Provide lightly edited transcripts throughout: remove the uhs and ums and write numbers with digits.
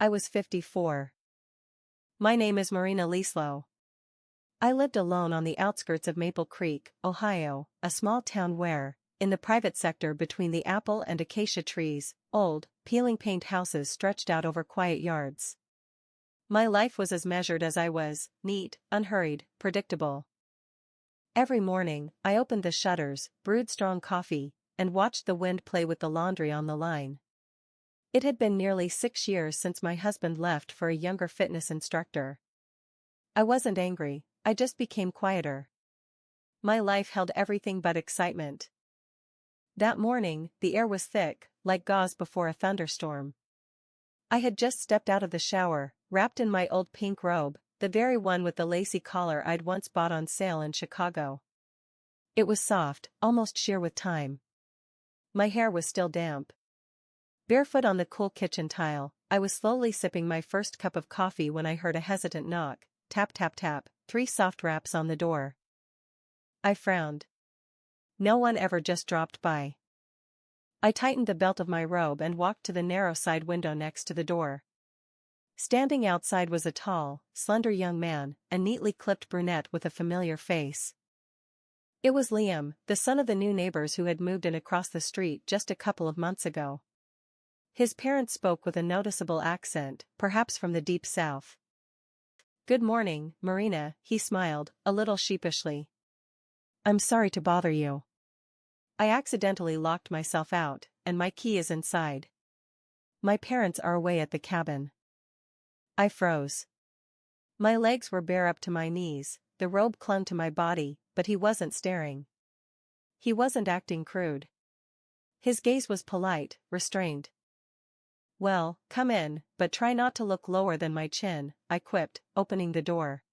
I was 54. My name is Marina Lislow. I lived alone on the outskirts of Maple Creek, Ohio, a small town where, in the private sector between the apple and acacia trees, old, peeling paint houses stretched out over quiet yards. My life was as measured as I was, neat, unhurried, predictable. Every morning, I opened the shutters, brewed strong coffee, and watched the wind play with the laundry on the line. It had been nearly 6 years since my husband left for a younger fitness instructor. I wasn't angry, I just became quieter. My life held everything but excitement. That morning, the air was thick, like gauze before a thunderstorm. I had just stepped out of the shower, wrapped in my old pink robe, the very one with the lacy collar I'd once bought on sale in Chicago. It was soft, almost sheer with time. My hair was still damp. Barefoot on the cool kitchen tile, I was slowly sipping my first cup of coffee when I heard a hesitant knock, tap tap tap, 3 soft raps on the door. I frowned. No one ever just dropped by. I tightened the belt of my robe and walked to the narrow side window next to the door. Standing outside was a tall, slender young man, a neatly clipped brunette with a familiar face. It was Liam, the son of the new neighbors who had moved in across the street just a couple of months ago. His parents spoke with a noticeable accent, perhaps from the deep south. "Good morning, Marina," he smiled, a little sheepishly. "I'm sorry to bother you. I accidentally locked myself out, and my key is inside. My parents are away at the cabin." I froze. My legs were bare up to my knees, the robe clung to my body, but he wasn't staring. He wasn't acting crude. His gaze was polite, restrained. "Well, come in, but try not to look lower than my chin," I quipped, opening the door.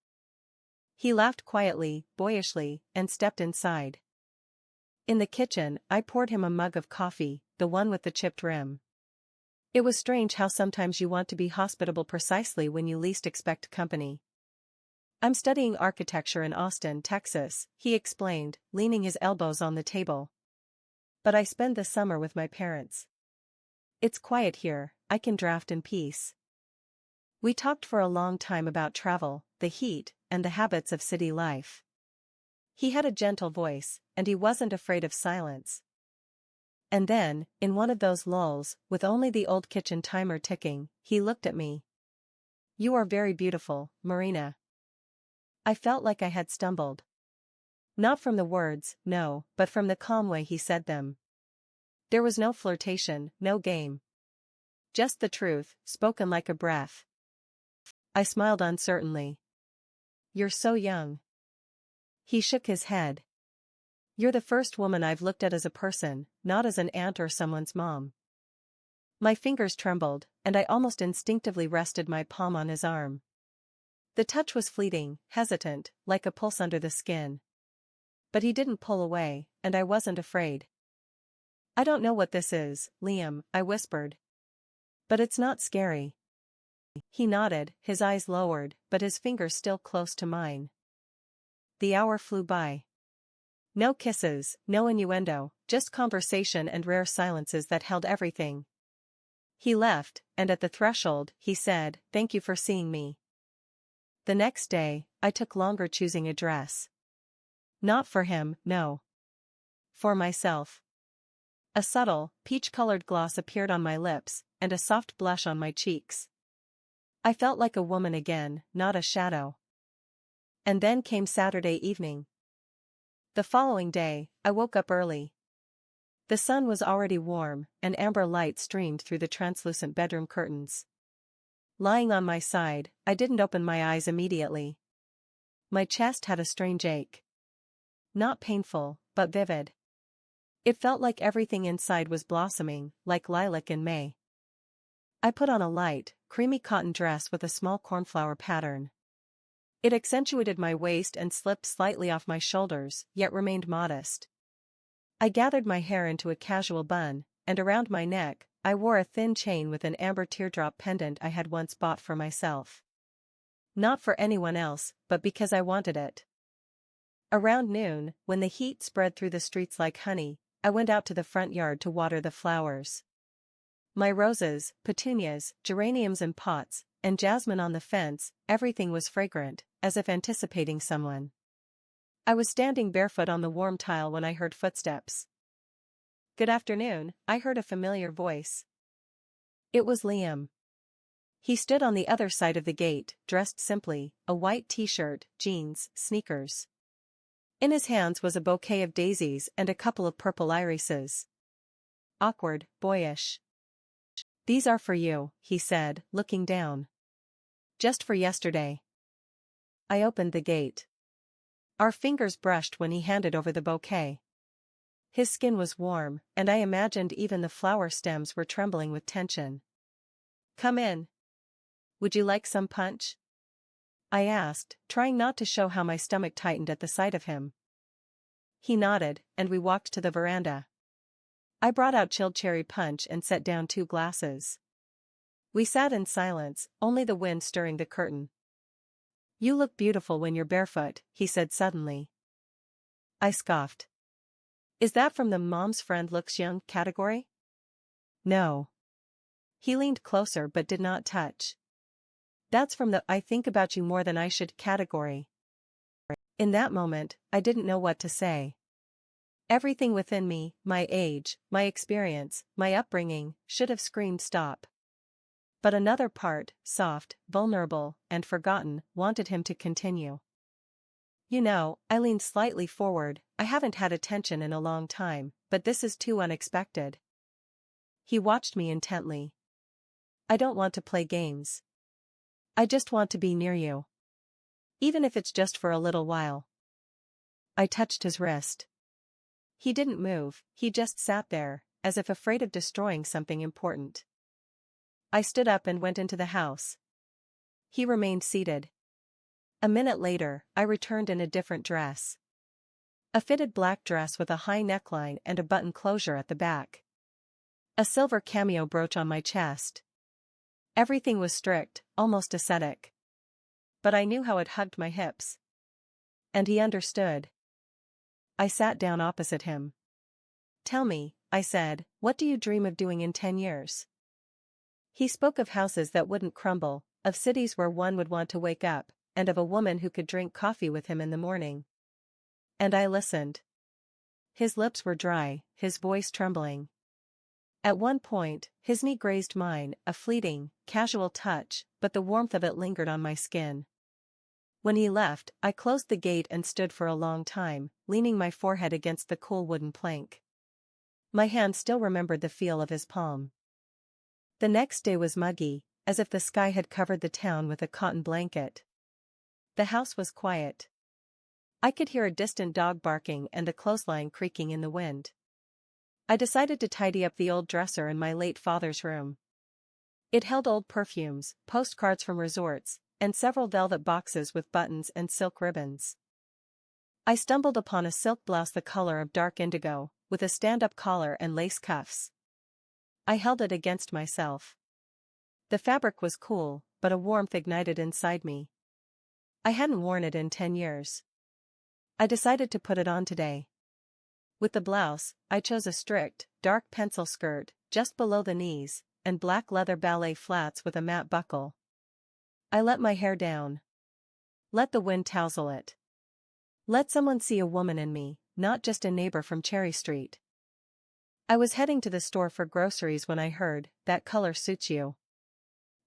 He laughed quietly, boyishly, and stepped inside. In the kitchen, I poured him a mug of coffee, the one with the chipped rim. It was strange how sometimes you want to be hospitable precisely when you least expect company. "I'm studying architecture in Austin, Texas," he explained, leaning his elbows on the table. "But I spend the summer with my parents. It's quiet here, I can draft in peace." We talked for a long time about travel, the heat, and the habits of city life. He had a gentle voice, and he wasn't afraid of silence. And then, in one of those lulls, with only the old kitchen timer ticking, he looked at me. "You are very beautiful, Marina." I felt like I had stumbled. Not from the words, no, but from the calm way he said them. There was no flirtation, no game. Just the truth, spoken like a breath. I smiled uncertainly. "You're so young." He shook his head. "You're the first woman I've looked at as a person, not as an aunt or someone's mom." My fingers trembled, and I almost instinctively rested my palm on his arm. The touch was fleeting, hesitant, like a pulse under the skin. But he didn't pull away, and I wasn't afraid. "I don't know what this is, Liam," I whispered. "But it's not scary." He nodded, his eyes lowered, but his fingers still close to mine. The hour flew by. No kisses, no innuendo, just conversation and rare silences that held everything. He left, and at the threshold, he said, "Thank you for seeing me." The next day, I took longer choosing a dress. Not for him, no. For myself. A subtle, peach-colored gloss appeared on my lips, and a soft blush on my cheeks. I felt like a woman again, not a shadow. And then came Saturday evening. The following day, I woke up early. The sun was already warm, and amber light streamed through the translucent bedroom curtains. Lying on my side, I didn't open my eyes immediately. My chest had a strange ache. Not painful, but vivid. It felt like everything inside was blossoming, like lilac in May. I put on a light, creamy cotton dress with a small cornflower pattern. It accentuated my waist and slipped slightly off my shoulders, yet remained modest. I gathered my hair into a casual bun, and around my neck, I wore a thin chain with an amber teardrop pendant I had once bought for myself. Not for anyone else, but because I wanted it. Around noon, when the heat spread through the streets like honey, I went out to the front yard to water the flowers. My roses, petunias, geraniums in pots, and jasmine on the fence, everything was fragrant, as if anticipating someone. I was standing barefoot on the warm tile when I heard footsteps. "Good afternoon," I heard a familiar voice. It was Liam. He stood on the other side of the gate, dressed simply, a white t-shirt, jeans, sneakers. In his hands was a bouquet of daisies and a couple of purple irises. Awkward, boyish. "These are for you," he said, looking down. "Just for yesterday." I opened the gate. Our fingers brushed when he handed over the bouquet. His skin was warm, and I imagined even the flower stems were trembling with tension. "Come in. Would you like some punch?" I asked, trying not to show how my stomach tightened at the sight of him. He nodded, and we walked to the veranda. I brought out chilled cherry punch and set down 2 glasses. We sat in silence, only the wind stirring the curtain. "You look beautiful when you're barefoot," he said suddenly. I scoffed. "Is that from the 'mom's friend looks young' category?" "No." He leaned closer but did not touch. "That's from the 'I think about you more than I should' category." In that moment, I didn't know what to say. Everything within me, my age, my experience, my upbringing, should have screamed stop. But another part, soft, vulnerable, and forgotten, wanted him to continue. "You know," I leaned slightly forward, "I haven't had attention in a long time, but this is too unexpected." He watched me intently. "I don't want to play games. I just want to be near you. Even if it's just for a little while." I touched his wrist. He didn't move, he just sat there, as if afraid of destroying something important. I stood up and went into the house. He remained seated. A minute later, I returned in a different dress. A fitted black dress with a high neckline and a button closure at the back. A silver cameo brooch on my chest. Everything was strict, almost ascetic. But I knew how it hugged my hips. And he understood. I sat down opposite him. "Tell me," I said, "what do you dream of doing in 10 years? He spoke of houses that wouldn't crumble, of cities where one would want to wake up, and of a woman who could drink coffee with him in the morning. And I listened. His lips were dry, his voice trembling. At one point, his knee grazed mine, a fleeting, casual touch, but the warmth of it lingered on my skin. When he left, I closed the gate and stood for a long time, leaning my forehead against the cool wooden plank. My hand still remembered the feel of his palm. The next day was muggy, as if the sky had covered the town with a cotton blanket. The house was quiet. I could hear a distant dog barking and the clothesline creaking in the wind. I decided to tidy up the old dresser in my late father's room. It held old perfumes, postcards from resorts, and several velvet boxes with buttons and silk ribbons. I stumbled upon a silk blouse the color of dark indigo, with a stand-up collar and lace cuffs. I held it against myself. The fabric was cool, but a warmth ignited inside me. I hadn't worn it in 10 years. I decided to put it on today. With the blouse, I chose a strict, dark pencil skirt, just below the knees, and black leather ballet flats with a matte buckle. I let my hair down. Let the wind tousle it. Let someone see a woman in me, not just a neighbor from Cherry Street. I was heading to the store for groceries when I heard, "That color suits you.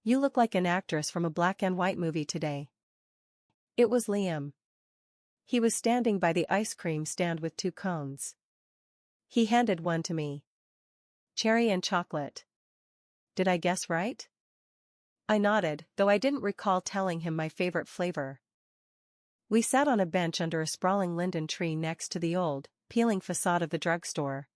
You look like an actress from a black and white movie today." It was Liam. He was standing by the ice cream stand with 2 cones. He handed one to me. "Cherry and chocolate. Did I guess right?" I nodded, though I didn't recall telling him my favorite flavor. We sat on a bench under a sprawling linden tree next to the old, peeling facade of the drugstore.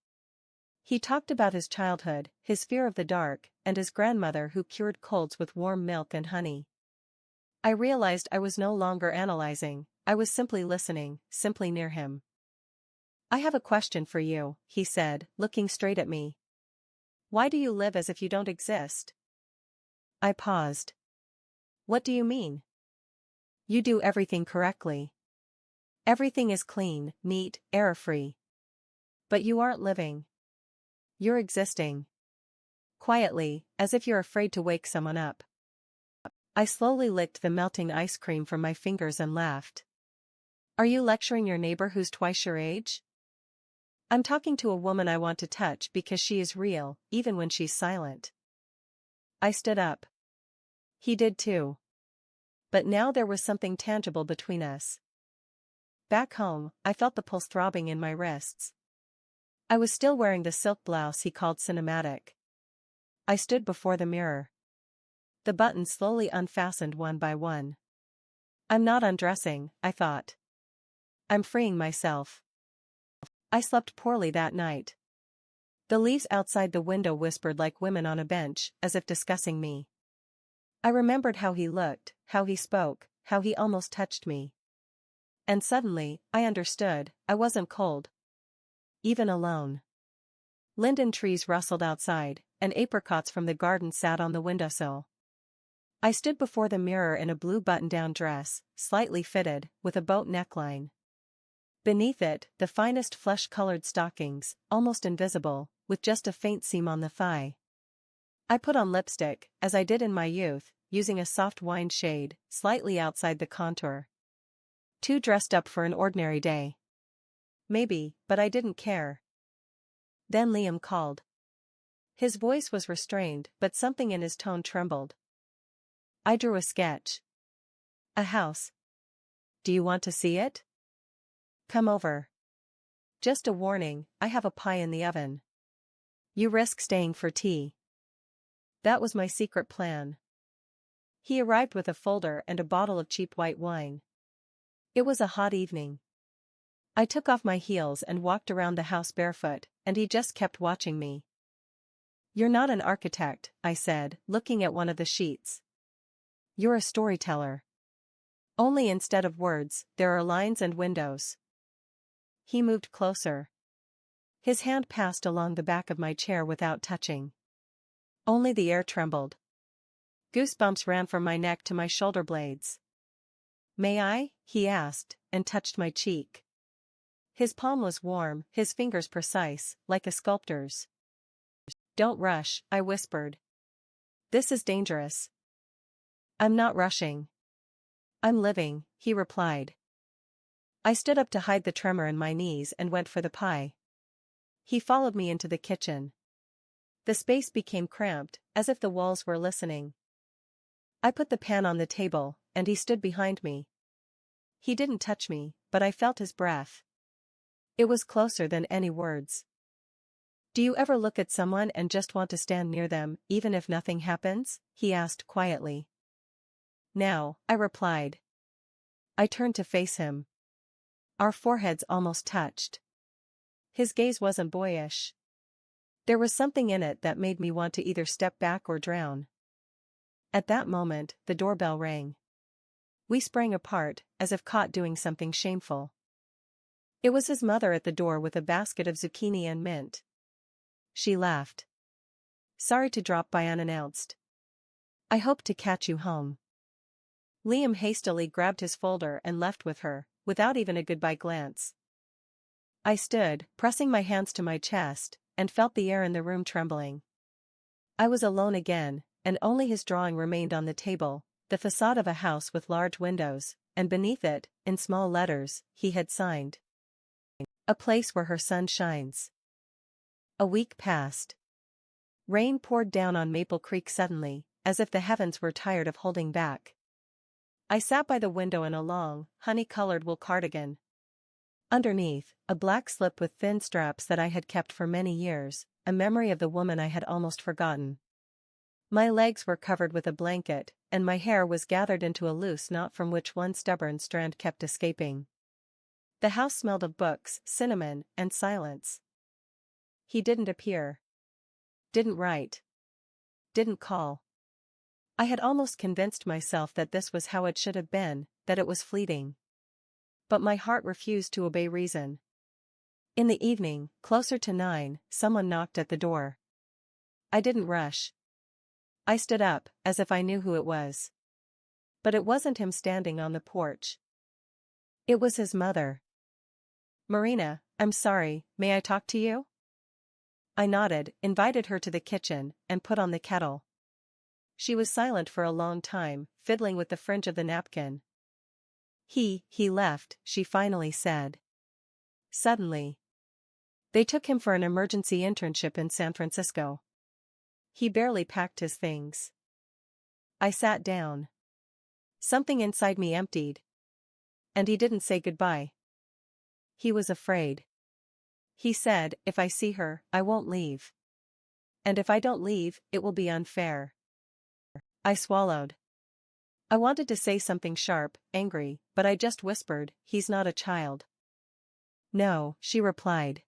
He talked about his childhood, his fear of the dark, and his grandmother who cured colds with warm milk and honey. I realized I was no longer analyzing, I was simply listening, simply near him. "I have a question for you," he said, looking straight at me. "Why do you live as if you don't exist?" I paused. "What do you mean?" "You do everything correctly. Everything is clean, neat, error-free. But you aren't living. You're existing. quietly, as if you're afraid to wake someone up. I slowly licked the melting ice cream from my fingers and laughed. Are you lecturing your neighbor who's twice your age? I'm talking to a woman I want to touch because she is real, even when she's silent. I stood up. He did too. But now there was something tangible between us. Back home, I felt the pulse throbbing in my wrists. I was still wearing the silk blouse he called cinematic. I stood before the mirror. The buttons slowly unfastened one by one. I'm not undressing, I thought. I'm freeing myself. I slept poorly that night. The leaves outside the window whispered like women on a bench, as if discussing me. I remembered how he looked, how he spoke, how he almost touched me. And suddenly, I understood, I wasn't cold. Even alone. Linden trees rustled outside, and apricots from the garden sat on the windowsill. I stood before the mirror in a blue button-down dress, slightly fitted, with a boat neckline. Beneath it, the finest flesh-colored stockings, almost invisible, with just a faint seam on the thigh. I put on lipstick, as I did in my youth, using a soft wine shade, slightly outside the contour. Too dressed up for an ordinary day. Maybe, but I didn't care. Then Liam called. His voice was restrained, but something in his tone trembled. I drew a sketch. A house. Do you want to see it? Come over. Just a warning, I have a pie in the oven. You risk staying for tea. That was my secret plan. He arrived with a folder and a bottle of cheap white wine. It was a hot evening. I took off my heels and walked around the house barefoot, and he just kept watching me. You're not an architect, I said, looking at one of the sheets. You're a storyteller. Only instead of words, there are lines and windows. He moved closer. His hand passed along the back of my chair without touching. Only the air trembled. Goosebumps ran from my neck to my shoulder blades. May I? He asked, and touched my cheek. His palm was warm, his fingers precise, like a sculptor's. Don't rush, I whispered. This is dangerous. I'm not rushing. I'm living, he replied. I stood up to hide the tremor in my knees and went for the pie. He followed me into the kitchen. The space became cramped, as if the walls were listening. I put the pan on the table, and he stood behind me. He didn't touch me, but I felt his breath. It was closer than any words. Do you ever look at someone and just want to stand near them, even if nothing happens? He asked quietly. Now, I replied. I turned to face him. Our foreheads almost touched. His gaze wasn't boyish. There was something in it that made me want to either step back or drown. At that moment, the doorbell rang. We sprang apart, as if caught doing something shameful. It was his mother at the door with a basket of zucchini and mint. She laughed. Sorry to drop by unannounced. I hope to catch you home. Liam hastily grabbed his folder and left with her, without even a goodbye glance. I stood, pressing my hands to my chest, and felt the air in the room trembling. I was alone again, and only his drawing remained on the table, the facade of a house with large windows, and beneath it, in small letters, he had signed. A place where her sun shines. A week passed. Rain poured down on Maple Creek suddenly, as if the heavens were tired of holding back. I sat by the window in a long, honey-colored wool cardigan. Underneath, a black slip with thin straps that I had kept for many years, a memory of the woman I had almost forgotten. My legs were covered with a blanket, and my hair was gathered into a loose knot from which one stubborn strand kept escaping. The house smelled of books, cinnamon, and silence. He didn't appear. Didn't write. Didn't call. I had almost convinced myself that this was how it should have been, that it was fleeting. But my heart refused to obey reason. In the evening, closer to 9, someone knocked at the door. I didn't rush. I stood up, as if I knew who it was. But it wasn't him standing on the porch. It was his mother. Marina, I'm sorry, may I talk to you? I nodded, invited her to the kitchen, and put on the kettle. She was silent for a long time, fiddling with the fringe of the napkin. He left, she finally said. Suddenly. They took him for an emergency internship in San Francisco. He barely packed his things. I sat down. Something inside me emptied. And he didn't say goodbye. He was afraid. He said, if I see her, I won't leave. And if I don't leave, it will be unfair. I swallowed. I wanted to say something sharp, angry, but I just whispered, he's not a child. No, she replied.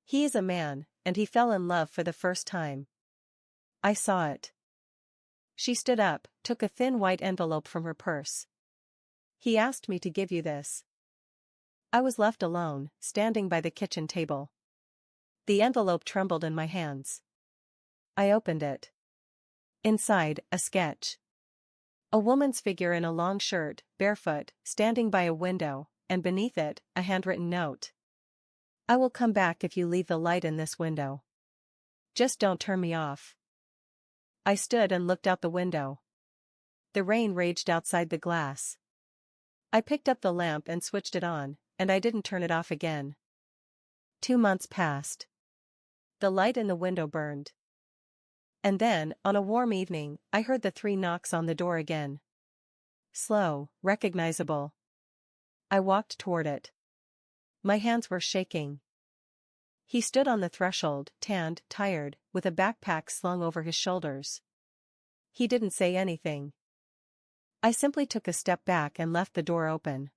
He is a man, and he fell in love for the first time. I saw it. She stood up, took a thin white envelope from her purse. He asked me to give you this. I was left alone, standing by the kitchen table. The envelope trembled in my hands. I opened it. Inside, a sketch. A woman's figure in a long shirt, barefoot, standing by a window, and beneath it, a handwritten note. I will come back if you leave the light in this window. Just don't turn me off. I stood and looked out the window. The rain raged outside the glass. I picked up the lamp and switched it on, and I didn't turn it off again. 2 months passed. The light in the window burned. And then, on a warm evening, I heard the 3 knocks on the door again. Slow, recognizable. I walked toward it. My hands were shaking. He stood on the threshold, tanned, tired, with a backpack slung over his shoulders. He didn't say anything. I simply took a step back and left the door open.